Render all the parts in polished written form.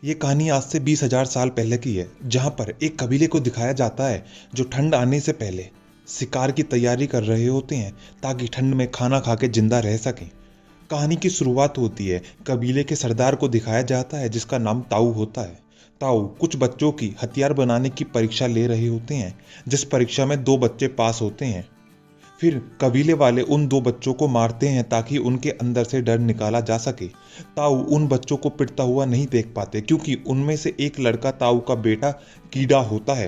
ये कहानी आज से 20,000 साल पहले की है, जहाँ पर एक कबीले को दिखाया जाता है जो ठंड आने से पहले शिकार की तैयारी कर रहे होते हैं ताकि ठंड में खाना खा के जिंदा रह सकें। कहानी की शुरुआत होती है कबीले के सरदार को दिखाया जाता है जिसका नाम ताऊ होता है। ताऊ कुछ बच्चों की हथियार बनाने की परीक्षा ले रहे होते हैं, जिस परीक्षा में 2 बच्चे पास होते हैं। फिर कबीले वाले उन 2 बच्चों को मारते हैं ताकि उनके अंदर से डर निकाला जा सके। ताऊ उन बच्चों को पिटता हुआ नहीं देख पाते क्योंकि उनमें से एक लड़का ताऊ का बेटा कीड़ा होता है।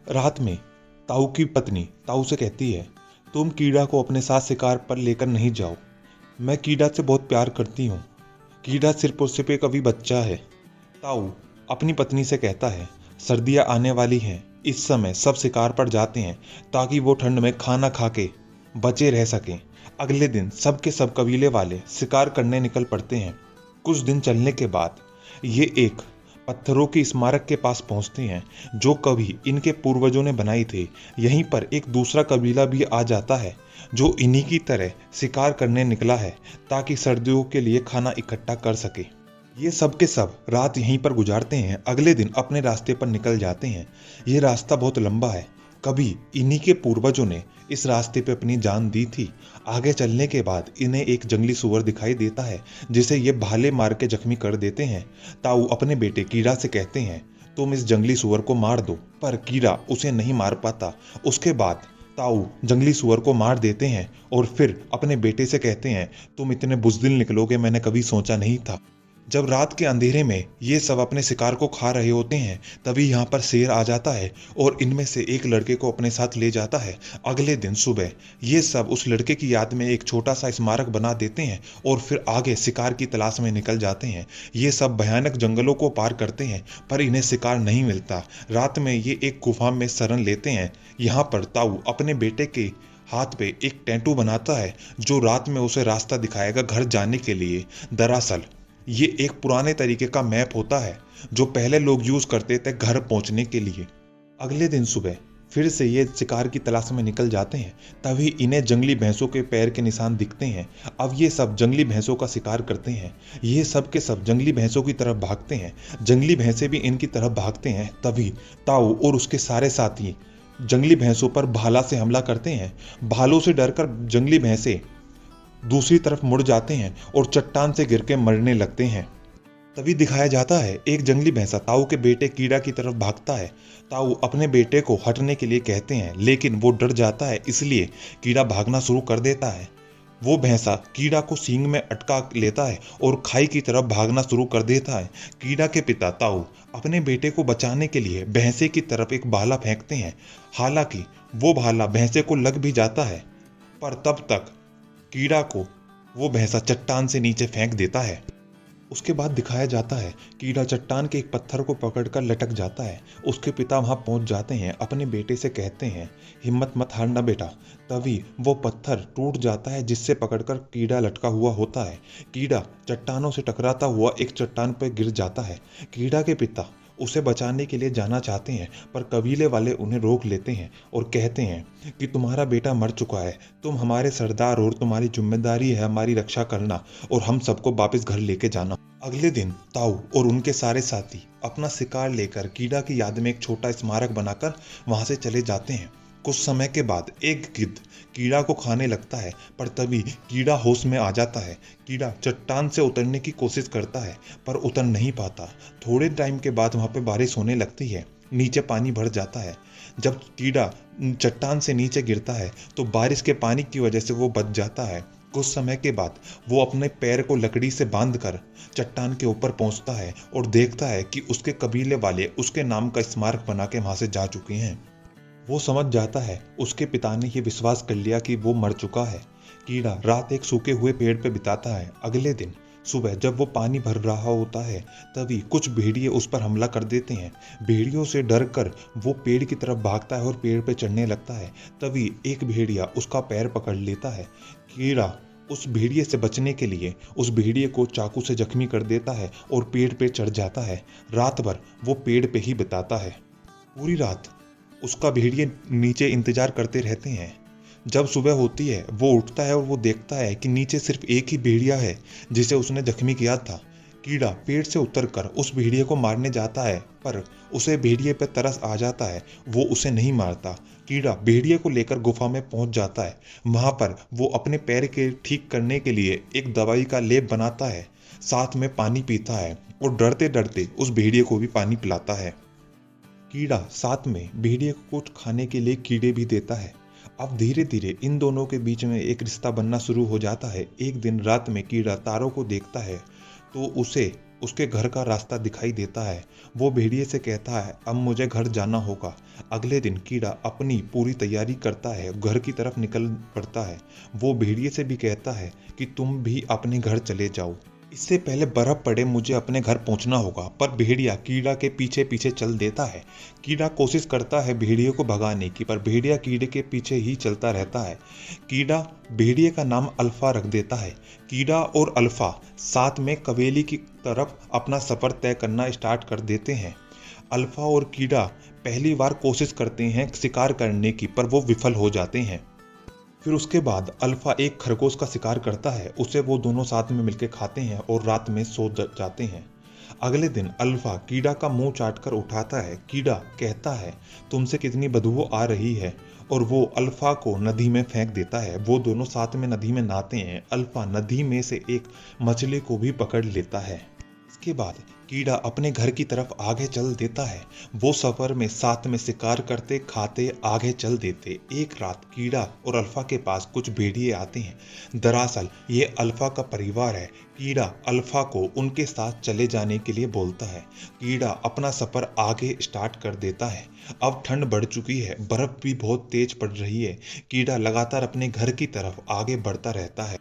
रात में ताऊ की पत्नी ताऊ से कहती है, तुम कीड़ा को अपने साथ शिकार पर लेकर नहीं जाओ, मैं कीड़ा से बहुत प्यार करती हूँ। कीड़ा सिर्फ और सिर्फ एक अभी बच्चा है। ताऊ अपनी पत्नी से कहता है, सर्दियाँ आने वाली हैं, इस समय सब शिकार पर जाते हैं ताकि वो ठंड में खाना खा के बचे रह सकें। अगले दिन सब के सब कबीले वाले शिकार करने निकल पड़ते हैं। कुछ दिन चलने के बाद ये एक पत्थरों की स्मारक के पास पहुंचते हैं जो कभी इनके पूर्वजों ने बनाई थी। यहीं पर एक दूसरा कबीला भी आ जाता है जो इन्हीं की तरह शिकार करने निकला है ताकि सर्दियों के लिए खाना इकट्ठा कर सके। ये सब के सब रात यहीं पर गुजारते हैं। अगले दिन अपने रास्ते पर निकल जाते हैं। ये रास्ता बहुत लंबा है, कभी इन्हीं के पूर्वजों ने इस रास्ते पे अपनी जान दी थी। आगे चलने के बाद इन्हें एक जंगली सुअर दिखाई देता है जिसे ये भाले मार के जख्मी कर देते हैं। ताऊ अपने बेटे कीड़ा से कहते हैं, तुम इस जंगली सुअर को मार दो, पर कीड़ा उसे नहीं मार पाता। उसके बाद ताऊ जंगली सुअर को मार देते हैं और फिर अपने बेटे से कहते हैं, तुम इतने बुज़दिल निकलोगे मैंने कभी सोचा नहीं था। जब रात के अंधेरे में ये सब अपने शिकार को खा रहे होते हैं तभी यहाँ पर शेर आ जाता है और इनमें से एक लड़के को अपने साथ ले जाता है। अगले दिन सुबह ये सब उस लड़के की याद में एक छोटा सा स्मारक बना देते हैं और फिर आगे शिकार की तलाश में निकल जाते हैं। ये सब भयानक जंगलों को पार करते हैं पर इन्हें शिकार नहीं मिलता। रात में ये एक गुफा में शरण लेते हैं। यहाँ पर ताऊ अपने बेटे के हाथ पे एक टैटू बनाता है जो रात में उसे रास्ता दिखाएगा घर जाने के लिए। दरअसल ये एक पुराने तरीके का मैप होता है जो पहले लोग यूज करते थे घर पहुंचने के लिए। अगले दिन सुबह फिर से ये शिकार की तलाश में निकल जाते हैं। तभी इन्हें जंगली भैंसों के पैर के निशान दिखते हैं। अब ये सब जंगली भैंसों का शिकार करते हैं। ये सब के सब जंगली भैंसों की तरफ भागते हैं। जंगली भैंसे भी इनकी तरफ भागते हैं। तभी ताऊ और उसके सारे साथी जंगली भैंसों पर भाला से हमला करते हैं। भालों से डरकर जंगली भैंसे दूसरी तरफ मुड़ जाते हैं और चट्टान से गिर के मरने लगते हैं। तभी दिखाया जाता है एक जंगली भैंसा ताऊ के बेटे कीड़ा की तरफ भागता है। ताऊ अपने बेटे को हटने के लिए कहते हैं लेकिन वो डर जाता है, इसलिए कीड़ा भागना शुरू कर देता है। वो भैंसा कीड़ा को सींग में अटका लेता है और खाई की तरफ भागना शुरू कर देता है। कीड़ा के पिता ताऊ अपने बेटे को बचाने के लिए भैंसे की तरफ एक भाला फेंकते हैं। हालांकि वो भाला भैंसे को लग भी जाता है पर तब तक कीड़ा को वो भैंसा चट्टान से नीचे फेंक देता है। उसके बाद दिखाया जाता है कीड़ा चट्टान के एक पत्थर को पकड़कर लटक जाता है। उसके पिता वहां पहुंच जाते हैं, अपने बेटे से कहते हैं, हिम्मत मत हारना बेटा। तभी वो पत्थर टूट जाता है जिससे पकड़कर कीड़ा लटका हुआ होता है। कीड़ा चट्टानों से टकराता हुआ एक चट्टान पर गिर जाता है। कीड़ा के पिता उसे बचाने के लिए जाना चाहते हैं पर कबीले वाले उन्हें रोक लेते हैं और कहते हैं कि तुम्हारा बेटा मर चुका है, तुम हमारे सरदार और तुम्हारी जिम्मेदारी है हमारी रक्षा करना और हम सबको वापस घर लेके जाना। अगले दिन ताऊ और उनके सारे साथी अपना शिकार लेकर कीड़ा की याद में एक छोटा स्मारक बनाकर वहां से चले जाते हैं। कुछ समय के बाद एक गिद्ध कीड़ा को खाने लगता है पर तभी कीड़ा होश में आ जाता है। कीड़ा चट्टान से उतरने की कोशिश करता है पर उतर नहीं पाता। थोड़े टाइम के बाद वहां पे बारिश होने लगती है, नीचे पानी भर जाता है। जब कीड़ा चट्टान से नीचे गिरता है तो बारिश के पानी की वजह से वो बच जाता है। कुछ समय के बाद वो अपने पैर को लकड़ी से बांधकर चट्टान के ऊपर पहुंचता है और देखता है कि उसके कबीले वाले उसके नाम का स्मारक बना के वहां से जा चुके हैं। वो समझ जाता है उसके पिता ने ये विश्वास कर लिया कि वो मर चुका है। कीड़ा रात एक सूखे हुए पेड़ पे बिताता है। अगले दिन सुबह जब वो पानी भर रहा होता है तभी कुछ भेड़िए उस पर हमला कर देते हैं। भेड़ियों से डरकर वो पेड़ की तरफ भागता है और पेड़ पे चढ़ने लगता है। तभी एक भेड़िया उसका पैर पकड़ लेता है। कीड़ा उस भेड़िए से बचने के लिए उस भेड़िए को चाकू से जख्मी कर देता है और पेड़ पे चढ़ जाता है। रात भर वो पेड़ पे ही बिताता है। पूरी रात उसका भेड़िए नीचे इंतजार करते रहते हैं। जब सुबह होती है वो उठता है और वो देखता है कि नीचे सिर्फ एक ही भेड़िया है जिसे उसने जख्मी किया था। कीड़ा पेड़ से उतरकर उस भेड़िए को मारने जाता है, पर उसे भेड़िए पे तरस आ जाता है। वो उसे नहीं मारता। कीड़ा भेड़िए को लेकर गुफा में पहुंच जाता है। वहां पर वो अपने पैर के ठीक करने के लिए एक दवाई का लेप बनाता है, साथ में पानी पीता है और डरते डरते उस भेड़िए को भी पानी पिलाता है। कीड़ा साथ में भेड़िए को कुछ खाने के लिए कीड़े भी देता है। अब धीरे धीरे इन दोनों के बीच में एक रिश्ता बनना शुरू हो जाता है। एक दिन रात में कीड़ा तारों को देखता है तो उसे उसके घर का रास्ता दिखाई देता है। वो भेड़िए से कहता है, अब मुझे घर जाना होगा। अगले दिन कीड़ा अपनी पूरी तैयारी करता है, घर की तरफ निकल पड़ता है। वो भेड़िए से भी कहता है कि तुम भी अपने घर चले जाओ, इससे पहले बर्फ पड़े मुझे अपने घर पहुंचना होगा। पर भेड़िया कीड़ा के पीछे पीछे चल देता है। कीड़ा कोशिश करता है भेड़िए को भगाने की, पर भेड़िया कीड़े के पीछे ही चलता रहता है। कीड़ा भेड़िए का नाम अल्फा रख देता है। कीड़ा और अल्फा साथ में कवेली की तरफ अपना सफर तय करना स्टार्ट कर देते हैं। अल्फा और कीड़ा पहली बार कोशिश करते हैं शिकार करने की, पर वो विफल हो जाते हैं। फिर उसके बाद अल्फा एक खरगोश का शिकार करता है, उसे वो दोनों साथ में मिलकर खाते हैं और रात में सो जाते हैं। अगले दिन अल्फा कीड़ा का मुंह चाटकर उठाता है। कीड़ा कहता है, तुमसे कितनी बदबू आ रही है, और वो अल्फा को नदी में फेंक देता है। वो दोनों साथ में नदी में नहाते हैं। अल्फा नदी में से एक मछली को भी पकड़ लेता है। इसके बाद कीड़ा अपने घर की तरफ आगे चल देता है। वो सफर में साथ में शिकार करते खाते आगे चल देते। एक रात कीड़ा और अल्फा के पास कुछ भेड़िए आते हैं। दरअसल ये अल्फा का परिवार है। कीड़ा अल्फा को उनके साथ चले जाने के लिए बोलता है। कीड़ा अपना सफर आगे स्टार्ट कर देता है। अब ठंड बढ़ चुकी है, बर्फ भी बहुत तेज पड़ रही है। कीड़ा लगातार अपने घर की तरफ आगे बढ़ता रहता है।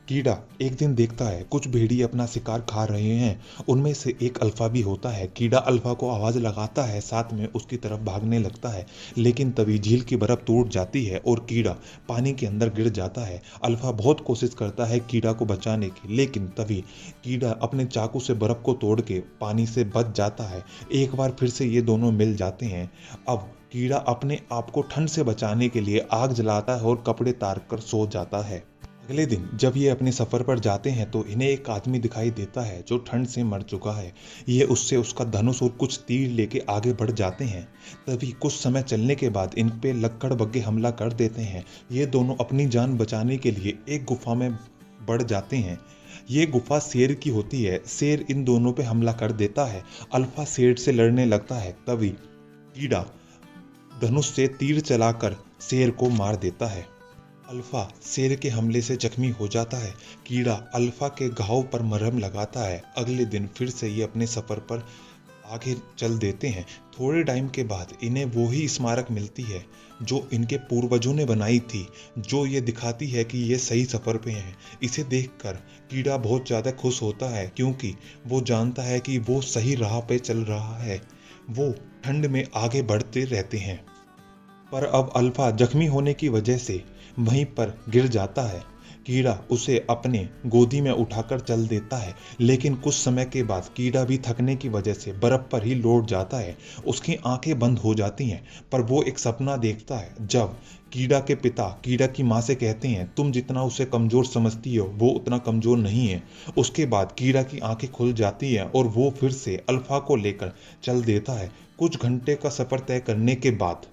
कीड़ा एक दिन देखता है कुछ भेड़िए अपना शिकार खा रहे हैं, उनमें से एक अल्फा भी होता है। कीड़ा अल्फा को आवाज लगाता है, साथ में उसकी तरफ भागने लगता है, लेकिन तभी झील की बर्फ टूट जाती है और कीड़ा पानी के अंदर गिर जाता है। अल्फा बहुत कोशिश करता है कीड़ा को बचाने की, लेकिन तभी कीड़ा अपने चाकू से बर्फ को तोड़ के पानी से बच जाता है। एक बार फिर से ये दोनों मिल जाते हैं। अब कीड़ा अपने आप को ठंड से बचाने के लिए आग जलाता है और कपड़े तार कर सो जाता है। अगले दिन जब ये अपने सफर पर जाते हैं तो इन्हें एक आदमी दिखाई देता है जो ठंड से मर चुका है। ये उससे उसका धनुष और कुछ तीर लेके आगे बढ़ जाते हैं। तभी कुछ समय चलने के बाद इन पे लक्कड़ बग्गे हमला कर देते हैं। ये दोनों अपनी जान बचाने के लिए एक गुफा में बढ़ जाते हैं। ये गुफा शेर की होती है। शेर इन दोनों पे हमला कर देता है। अल्फा शेर से लड़ने लगता है, तभी कीड़ा धनुष से तीर चलाकर शेर को मार देता है। अल्फा शेर के हमले से जख्मी हो जाता है। कीड़ा अल्फा के घाव पर मरहम लगाता है। अगले दिन फिर से ये अपने सफर पर आगे चल देते हैं। थोड़े टाइम के बाद इन्हें वो ही स्मारक मिलती है जो इनके पूर्वजों ने बनाई थी, जो ये दिखाती है कि ये सही सफर पे हैं। इसे देखकर कीड़ा बहुत ज़्यादा खुश होता है, क्योंकि वो जानता है कि वो सही राह पे चल रहा है। वो ठंड में आगे बढ़ते रहते हैं, पर अब अल्फा जख्मी होने की वजह से वहीं पर गिर जाता है। कीड़ा उसे अपने गोदी में उठाकर चल देता है, लेकिन कुछ समय के बाद कीड़ा भी थकने की वजह से बर्फ पर ही लौट जाता है। उसकी आंखें बंद हो जाती हैं, पर वो एक सपना देखता है। जब कीड़ा के पिता कीड़ा की माँ से कहते हैं, तुम जितना उसे कमजोर समझती हो वो उतना कमजोर नहीं है। उसके बाद कीड़ा की आंखें खुल जाती हैं और वो फिर से अल्फा को लेकर चल देता है। कुछ घंटे का सफर तय करने के बाद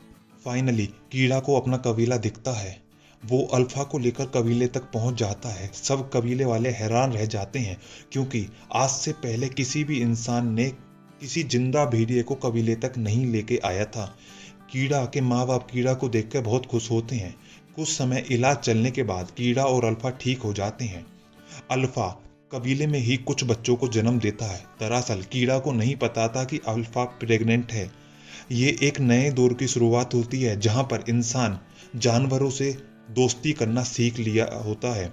फाइनली कीड़ा को अपना कबीला दिखता है। वो अल्फा को लेकर कबीले तक पहुंच जाता है। सब कबीले वाले हैरान रह जाते हैं, क्योंकि आज से पहले किसी भी इंसान ने किसी जिंदा भेड़िए को कबीले तक नहीं लेके आया था। कीड़ा के माँ बाप कीड़ा को देखकर बहुत खुश होते हैं। कुछ समय इलाज चलने के बाद कीड़ा और अल्फा ठीक हो जाते हैं। अल्फा कबीले में ही कुछ बच्चों को जन्म देता है। दरअसल कीड़ा को नहीं पता था कि अल्फा प्रेग्नेंट है। ये एक नए दौर की शुरुआत होती है, जहां पर इंसान जानवरों से दोस्ती करना सीख लिया होता है।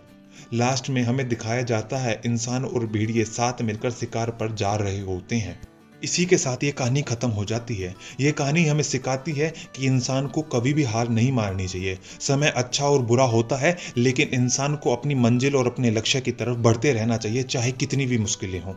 लास्ट में हमें दिखाया जाता है इंसान और भेड़िए साथ मिलकर शिकार पर जा रहे होते हैं। इसी के साथ ये कहानी खत्म हो जाती है। ये कहानी हमें सिखाती है कि इंसान को कभी भी हार नहीं मारनी चाहिए। समय अच्छा और बुरा होता है, लेकिन इंसान को अपनी मंजिल और अपने लक्ष्य की तरफ बढ़ते रहना चाहिए, चाहे कितनी भी मुश्किलें हों।